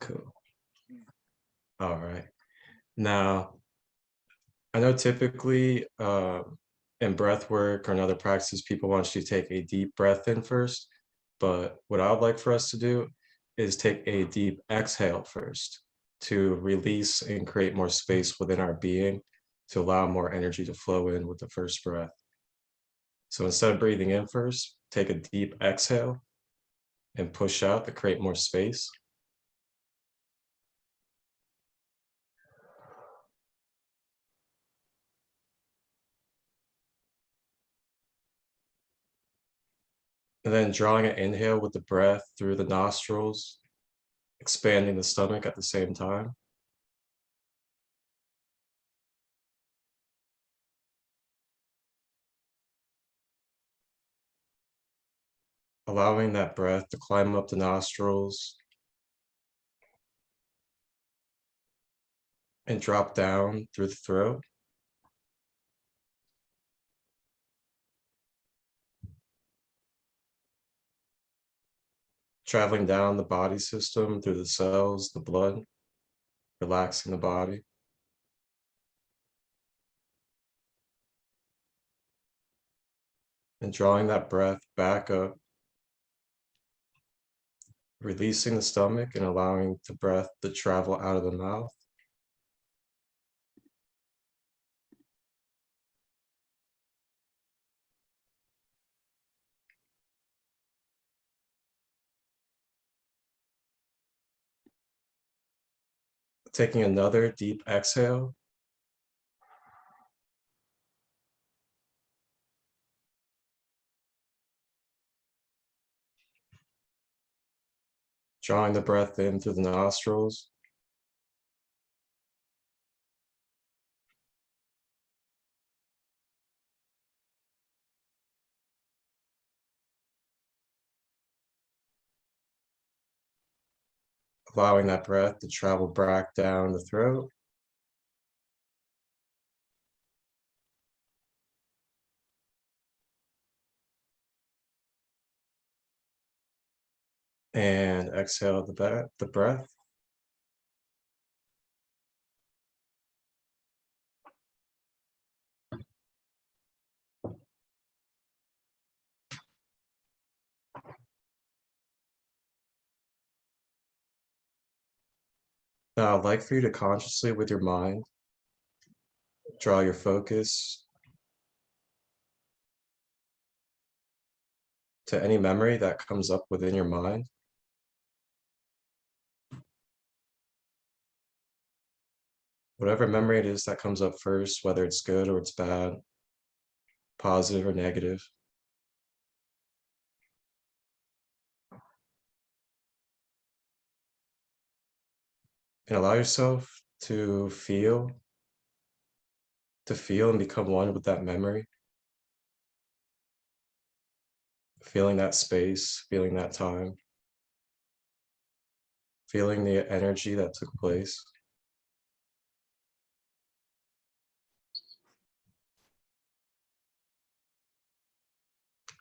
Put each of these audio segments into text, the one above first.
Cool. All right. Now, I know typically in breath work or in other practices, people want you to take a deep breath in first. But what I would like for us to do is take a deep exhale first to release and create more space within our being to allow more energy to flow in with the first breath. So instead of breathing in first, take a deep exhale and push out to create more space. And then drawing an inhale with the breath through the nostrils, expanding the stomach at the same time. Allowing that breath to climb up the nostrils and drop down through the throat. Traveling down the body system through the cells, the blood, relaxing the body. And drawing that breath back up, releasing the stomach and allowing the breath to travel out of the mouth. Taking another deep exhale. Drawing the breath in through the nostrils. Allowing that breath to travel back down the throat. And exhale the breath. Now I'd like for you to consciously with your mind, draw your focus to any memory that comes up within your mind. Whatever memory it is that comes up first, whether it's good or it's bad, positive or negative. And allow yourself to feel and become one with that memory. Feeling that space, feeling that time, feeling the energy that took place.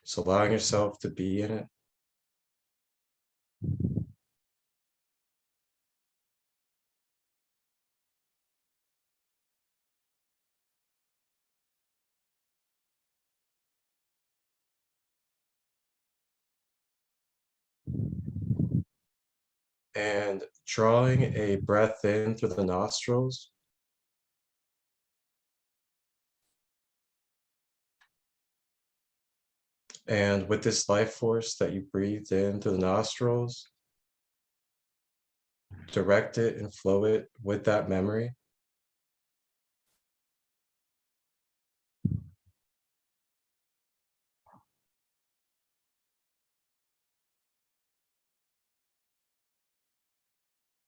So allowing yourself to be in it. And drawing a breath in through the nostrils. And with this life force that you breathed in through the nostrils, direct it and flow it with that memory.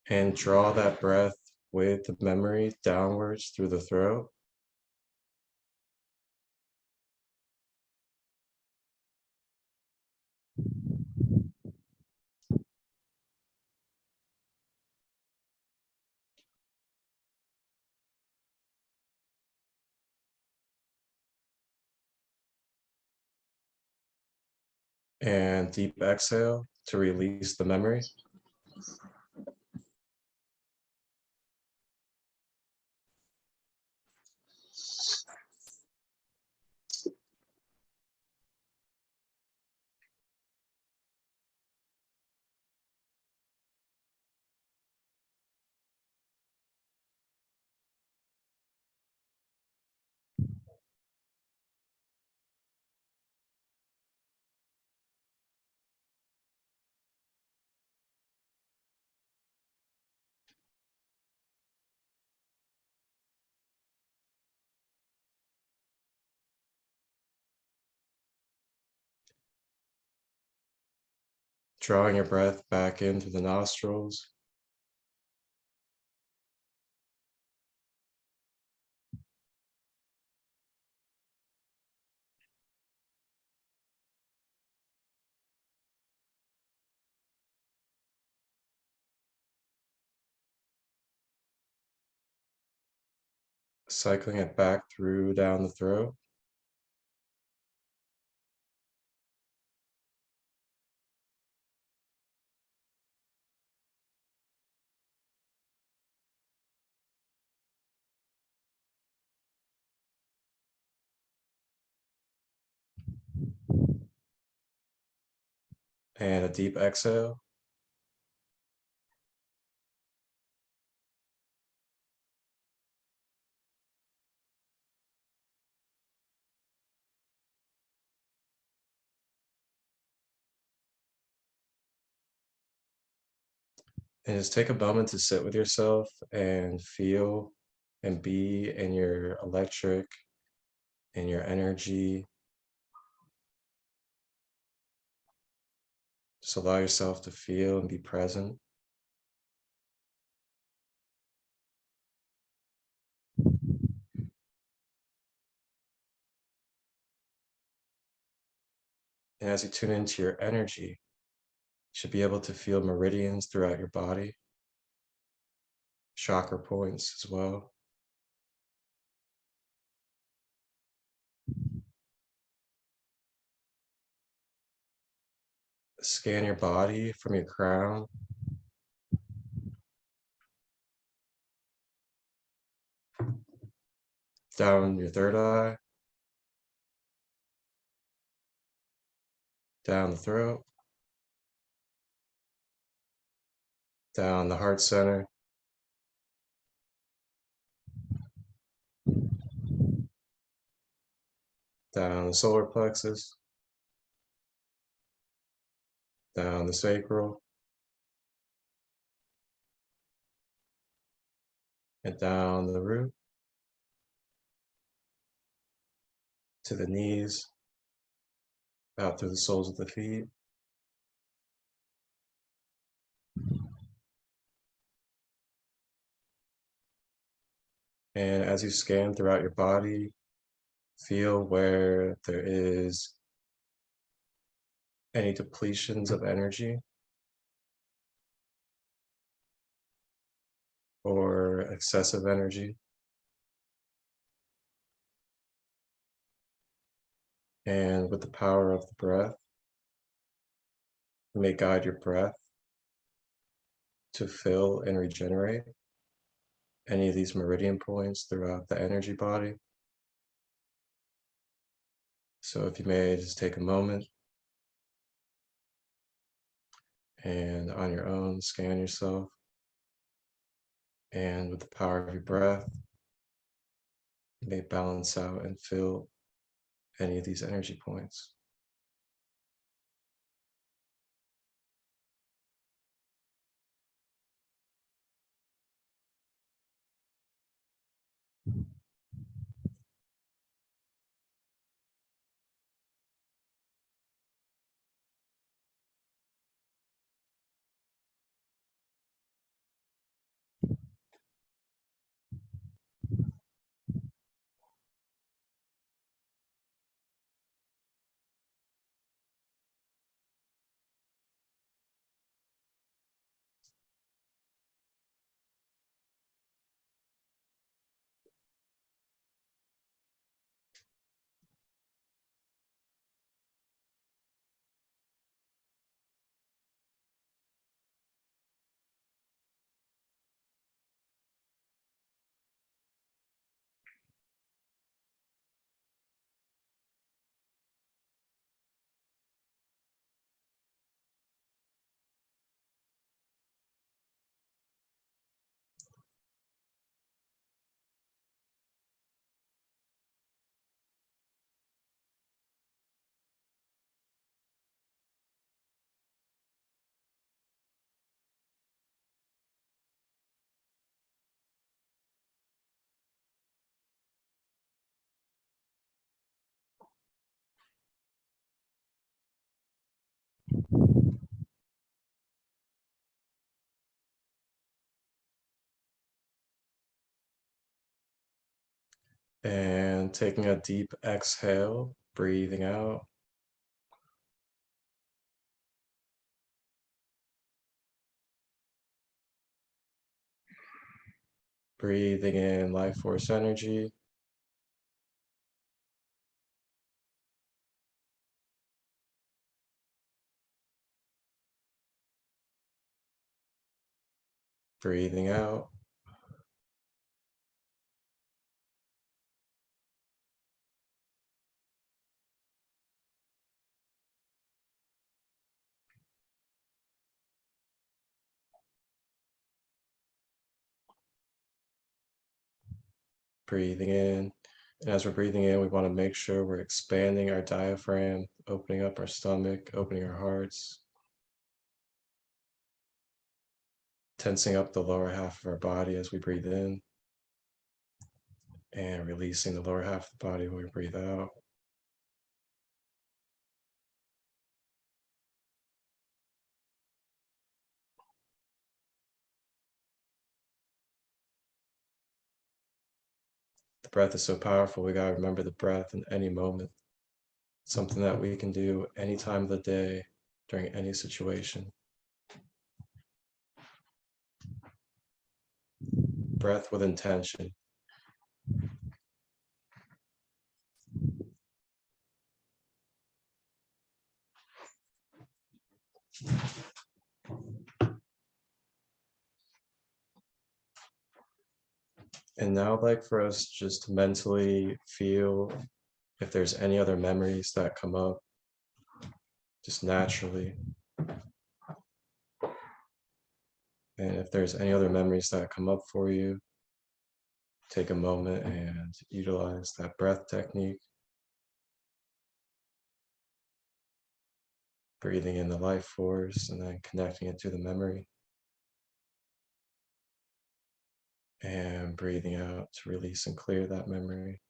And draw that breath with the memory downwards through the throat. And deep exhale to release the memory. drawing your breath back in through the nostrils. Cycling it back through down the throat. And a deep exhale. And just take a moment to sit with yourself and feel and be in your electric and your energy. Just allow yourself to feel and be present. And as you tune into your energy, you should be able to feel meridians throughout your body, chakra points as well. Scan your body from your crown down your third eye, down the throat, down the heart center, down the solar plexus, down the sacral, and down the root to the knees, out through the soles of the feet. And as you scan throughout your body, feel where there is any depletions of energy or excessive energy. And with the power of the breath, you may guide your breath to fill and regenerate any of these meridian points throughout the energy body. So if you may just take a moment and on your own scan yourself, and with the power of your breath, you may balance out and fill any of these energy points. And taking a deep exhale, breathing out. Breathing in life force energy. Breathing out. Breathing in. And as we're breathing in, we want to make sure we're expanding our diaphragm, opening up our stomach, opening our hearts, tensing up the lower half of our body as we breathe in, and releasing the lower half of the body when we breathe out. The breath is so powerful, we gotta remember the breath in any moment. Something that we can do any time of the day, during any situation. Breath with intention. And now I'd like for us just to mentally feel if there's any other memories that come up, just naturally. And if there's any other memories that come up for you, take a moment and utilize that breath technique. Breathing in the life force and then connecting it to the memory. And breathing out to release and clear that memory.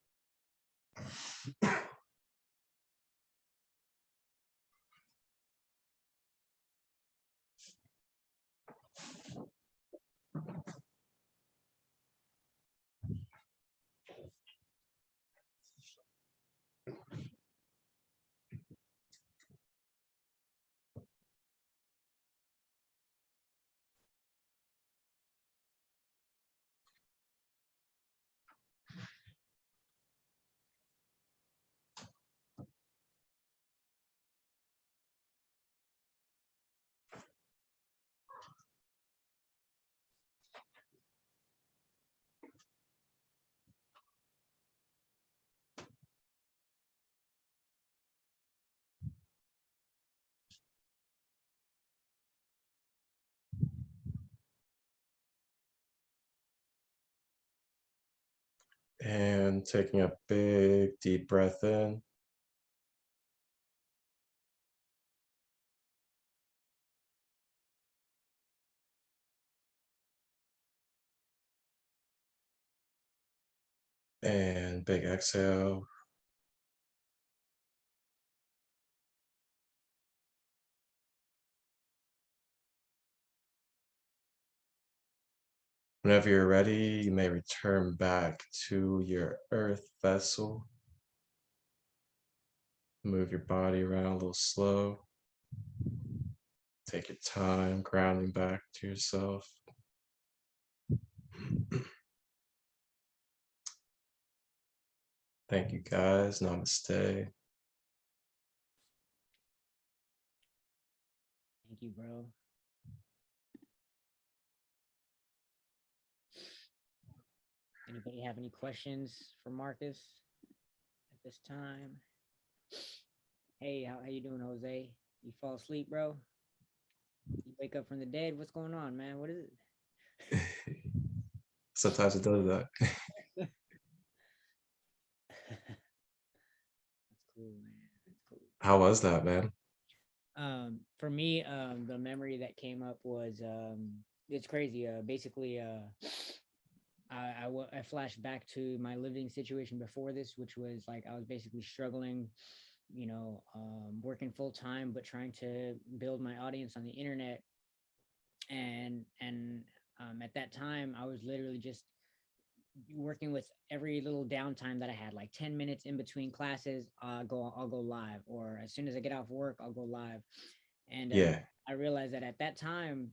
And taking a big deep breath in. And big exhale. Whenever you're ready, you may return back to your earth vessel. Move your body around a little slow. Take your time grounding back to yourself. Thank you guys. Namaste. Thank you, bro. Anybody have any questions for Marcus at this time? Hey, how you doing, Jose? You fall asleep, bro? You wake up from the dead? What's going on, man? What is it? Sometimes it does that. That's cool, man. That's cool. How was that, man? For me, the memory that came up was it's crazy. Basically, I flashed back to my living situation before this, which was like I was basically struggling, working full time, but trying to build my audience on the internet. And at that time, I was literally just working with every little downtime that I had, like 10 minutes in between classes, I'll go live, or as soon as I get off work, I'll go live. And Yeah. I realized that at that time,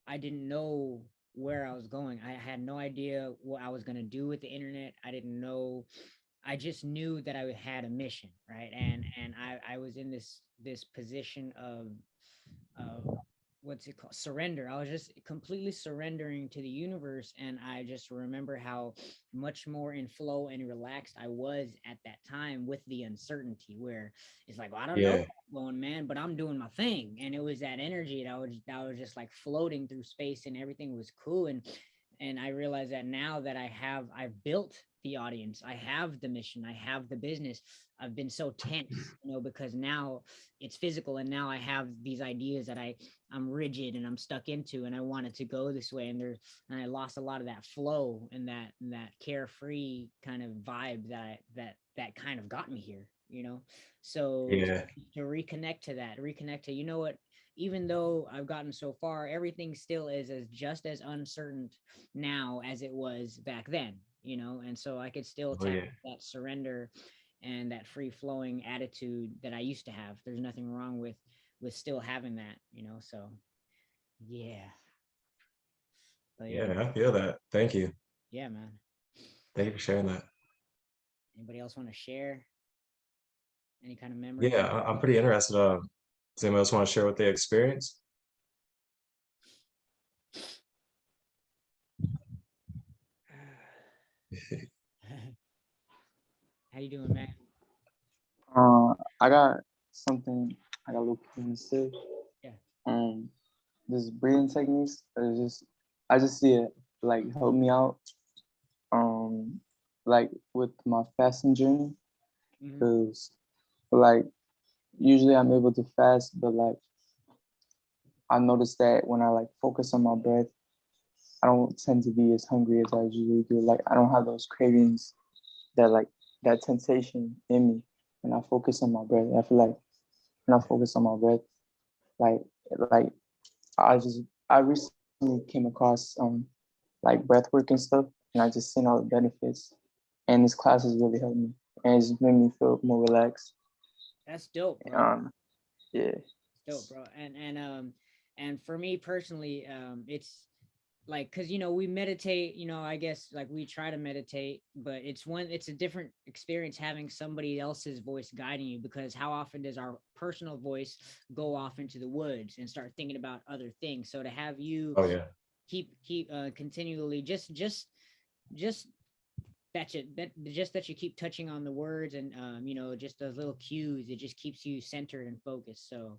I didn't know where I was going. I had no idea what I was going to do with the internet. I didn't know. I just knew that I had a mission, right? And I was in this position of what's it called, surrender. I was just completely surrendering to the universe, and I just remember how much more in flow and relaxed I was at that time with the uncertainty, where it's like, well, I don't know Yeah. what's going, man, but I'm doing my thing. And it was that energy that was just like floating through space, and everything was cool. And I realize that now that I've built the audience, I have the mission, I have the business. I've been so tense, because now it's physical, and now I have these ideas that I'm rigid and I'm stuck into, and I want it to go this way. And I lost a lot of that flow and that carefree kind of vibe that kind of got me here. So Yeah. to reconnect to that, reconnect to, what, even though I've gotten so far, everything still is as just as uncertain now as it was back then. And so I could still Oh tap yeah. that surrender and that free flowing attitude that I used to have. There's nothing wrong with still having that, so yeah. But yeah, Yeah, I feel that. Thank you. yeah, man. Thank you for sharing that. Anybody else want to share any kind of memories? Yeah, I'm pretty interested. Does anyone else want to share what they experienced? How you doing, man? I got something I got looking to say. Yeah. This breathing techniques are I just see it like help me out. Like with my fasting journey, Hmm. because like usually I'm able to fast, but like I noticed that when I like focus on my breath, I don't tend to be as hungry as I usually do. Like I don't have those cravings that like that temptation in me when I focus on my breath. I feel like when I focus on my breath, like like I recently came across like breath work and stuff, and I just seen all the benefits. And this class has really helped me, and it's made me feel more relaxed. That's dope, bro. Um, yeah, Dope, bro. And for me personally, it's like, because we meditate, I guess, like, we try to meditate, but it's a different experience having somebody else's voice guiding you, because how often does our personal voice go off into the woods and start thinking about other things? So to have you Oh yeah. keep continually just that you keep touching on the words, and just those little cues, it just keeps you centered and focused. So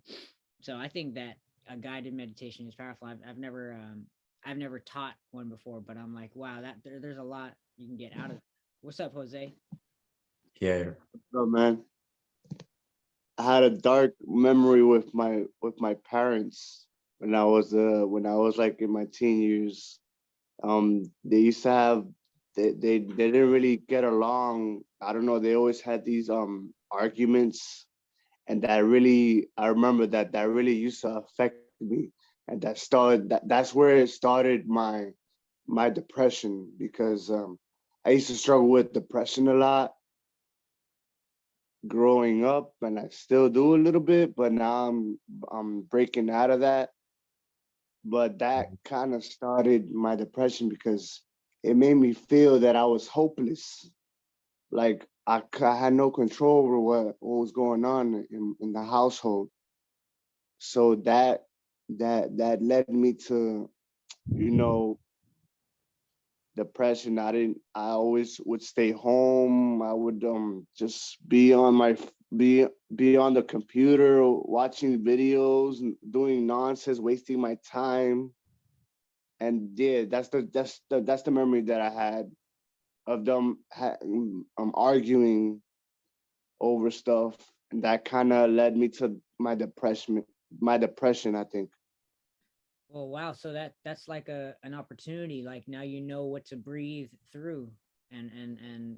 I think that a guided meditation is powerful. I've never taught one before, but I'm like, wow, there's a lot you can get out of it. What's up, Jose? Yeah. Oh man, I had a dark memory with my parents when I was like in my teen years. They used to have they didn't really get along. I don't know. They always had these arguments, and I remember that really used to affect me, and that's where it started my depression, because I used to struggle with depression a lot growing up, and I still do a little bit, but now I'm breaking out of that. But that kind of started my depression because it made me feel that I was hopeless. Like I had no control over what was going on in the household. So that led me to, you know, depression. I always would stay home. I would just be on the computer watching videos and doing nonsense, wasting my time. And yeah, that's the memory that I had of them arguing over stuff, and that kind of led me to my depression, I think. Well, wow. So that's like an opportunity. Like, now you know what to breathe through, and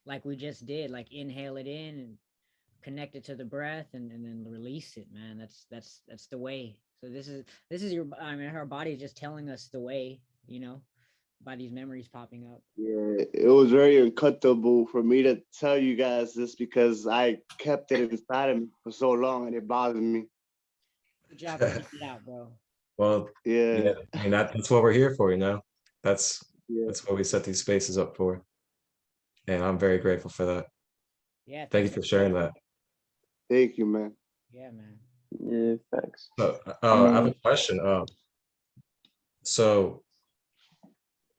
like we just did, like, inhale it in and connect it to the breath, and then release it, man. That's the way. So this is your, I mean, our body is just telling us the way. by these memories popping up. Yeah, it was very uncomfortable for me to tell you guys this because I kept it inside of me for so long and it bothered me. Good job for getting it out, bro. Well, Yeah, yeah, I mean that's what we're here for, you know. That's yeah. that's what we set these spaces up for. And I'm very grateful for that. Yeah, Thank you thanks. for sharing that. Thank you, man. Yeah, man. Yeah, facts. So, I I have a mean, question. So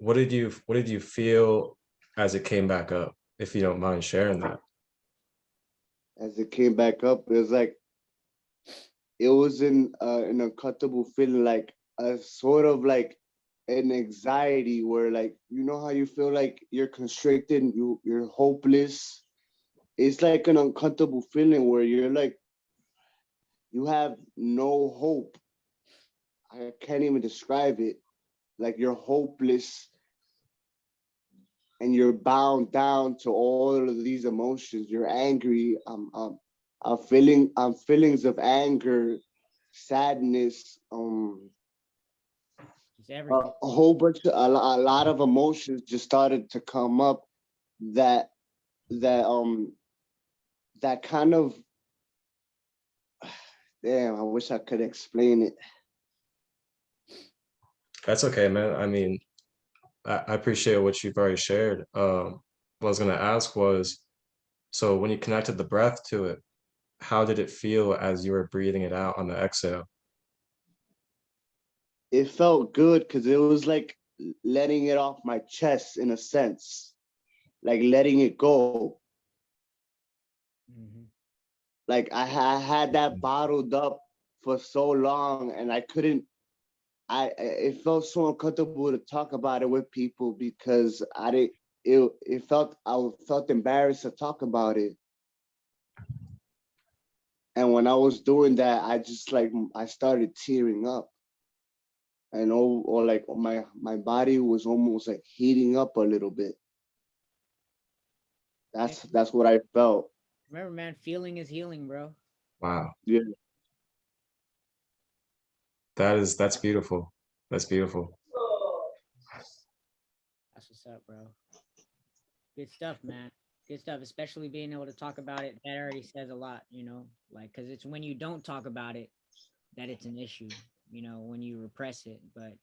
what did you feel as it came back up, if you don't mind sharing that? As it came back up, it was like it was in an uncomfortable feeling, like a sort of like an anxiety where like you know how you feel like you're constricted, you're hopeless. It's like an uncomfortable feeling where you're like you have no hope. I can't even describe it. Like you're hopeless and you're bound down to all of these emotions. You're angry. I'm feelings of anger, sadness, Just everything. a whole bunch of a lot of emotions just started to come up that that that kind of damn. I wish I could explain it. That's okay, man. I mean, I appreciate what you've already shared. What I was gonna ask was, so when you connected the breath to it, how did it feel as you were breathing it out on the exhale? It felt good because it was like letting it off my chest in a sense, like letting it go. Hmm. Like I had that bottled up for so long, and I couldn't. It felt so uncomfortable to talk about it with people because I didn't. It felt I felt embarrassed to talk about it. And when I was doing that, I just like I started tearing up, and or like my body was almost like heating up a little bit. Yeah. That's what I felt. Remember, man, feeling is healing, bro. Wow, Yeah. that's beautiful. That's beautiful. That's what's up, bro. Good stuff, man. Good stuff, especially being able to talk about it. That already says a lot, like, because it's when you don't talk about it that it's an issue, when you repress it. But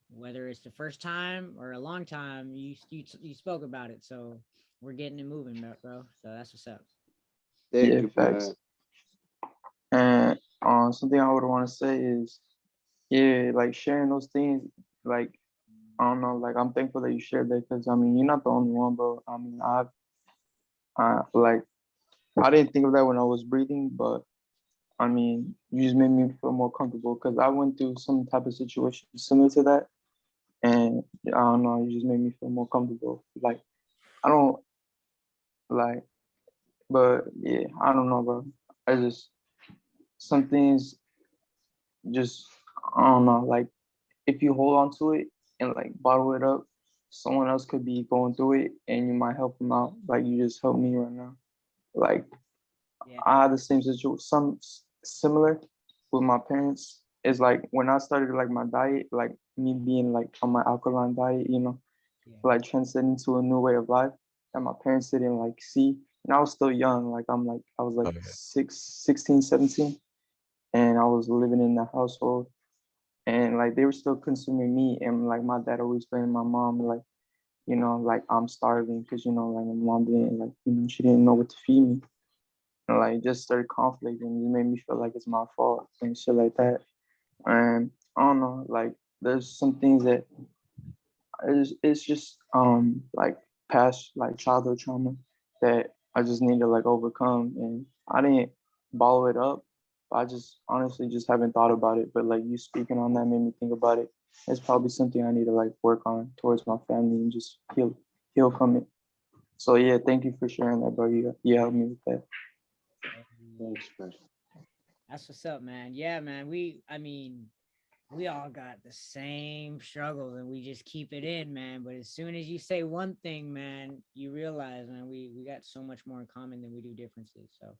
whether it's the first time or a long time, you spoke about it. So we're getting it moving, bro. So that's what's up. Thank yeah, you, facts. man. And something I would want to say is, yeah, like sharing those things, like I don't know, like I'm thankful that you shared that because I mean you're not the only one, bro. I mean like I didn't think of that when I was breathing, but I mean you just made me feel more comfortable because I went through some type of situation similar to that, and I don't know, you just made me feel more comfortable. Like I don't like, but yeah, I don't know, bro. I just some things just I don't know, like if you hold on to it and like bottle it up, someone else could be going through it and you might help them out. Like you just helped me right now. Like Yeah. I had the same situation, similar with my parents. It's like when I started like my diet, like me being like on my alkaline diet, Yeah. like transcending to a new way of life that my parents didn't like see. And I was still young, like I was like Okay. 16, 17, and I was living in the household and like they were still consuming meat and like my dad always blamed my mom like like I'm starving because like my mom didn't like she didn't know what to feed me and like it just started conflict and it made me feel like it's my fault and shit like that and I don't know like there's some things that it's just like past like childhood trauma that I just need to like overcome and I didn't bottle it up. I just honestly just haven't thought about it. But like you speaking on that made me think about it. It's probably something I need to like work on towards my family and just heal from it. So yeah, thank you for sharing that, bro. You helped me with that. Hey, Thanks, man. that's what's up, man. Yeah, man. I mean, we all got the same struggles and we just keep it in, man. But as soon as you say one thing, man, you realize, man, we got so much more in common than we do differences. So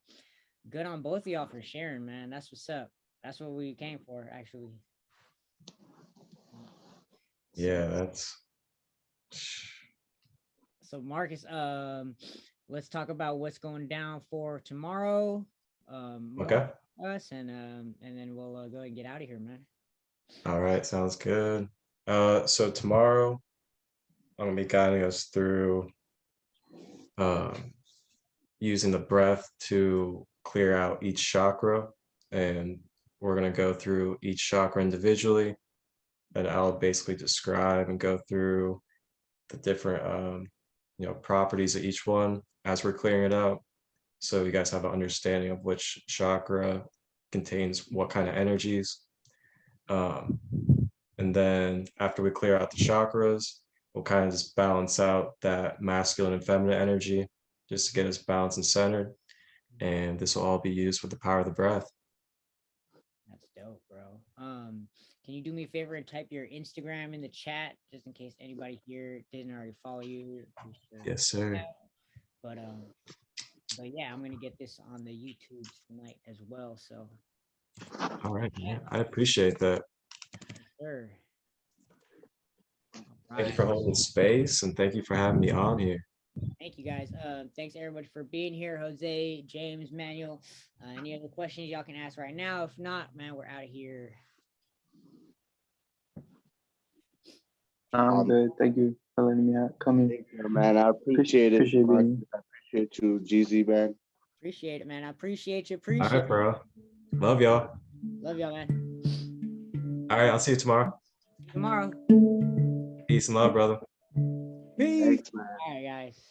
good on both of y'all for sharing, man. That's what's up. That's what we came for, actually. So Yeah, that's So Marcus, let's talk about what's going down for tomorrow. Okay. Us and then we'll go ahead and get out of here, man. All right, sounds good. So tomorrow I'm gonna be guiding us through using the breath to clear out each chakra, and we're gonna go through each chakra individually, and I'll basically describe and go through the different properties of each one as we're clearing it out, so you guys have an understanding of which chakra contains what kind of energies. And then after we clear out the chakras, we'll kind of just balance out that masculine and feminine energy just to get us balanced and centered. And this will all be used with the power of the breath. That's dope, bro. Can you do me a favor and type your Instagram in the chat just in case anybody here didn't already follow you? Yes, sir. But yeah, I'm gonna get this on the YouTube tonight as well. So All right, man. I appreciate that. sure. Thank you for holding space, and thank you for having me on here. Thank you guys. Thanks everybody for being here. Jose, James, Manuel. Any other questions y'all can ask right now? If not, man, we're out of here. I'm good. Thank you for letting me come in. Thank you, man. I appreciate it. Appreciate Mark. being I appreciate you, GZ, man. Appreciate it, man. I appreciate you. All Appreciate right, bro. Love y'all. Love y'all, man. All right, I'll see you tomorrow. See you tomorrow. Peace and love, brother. Peace. Thanks, man. All right, guys.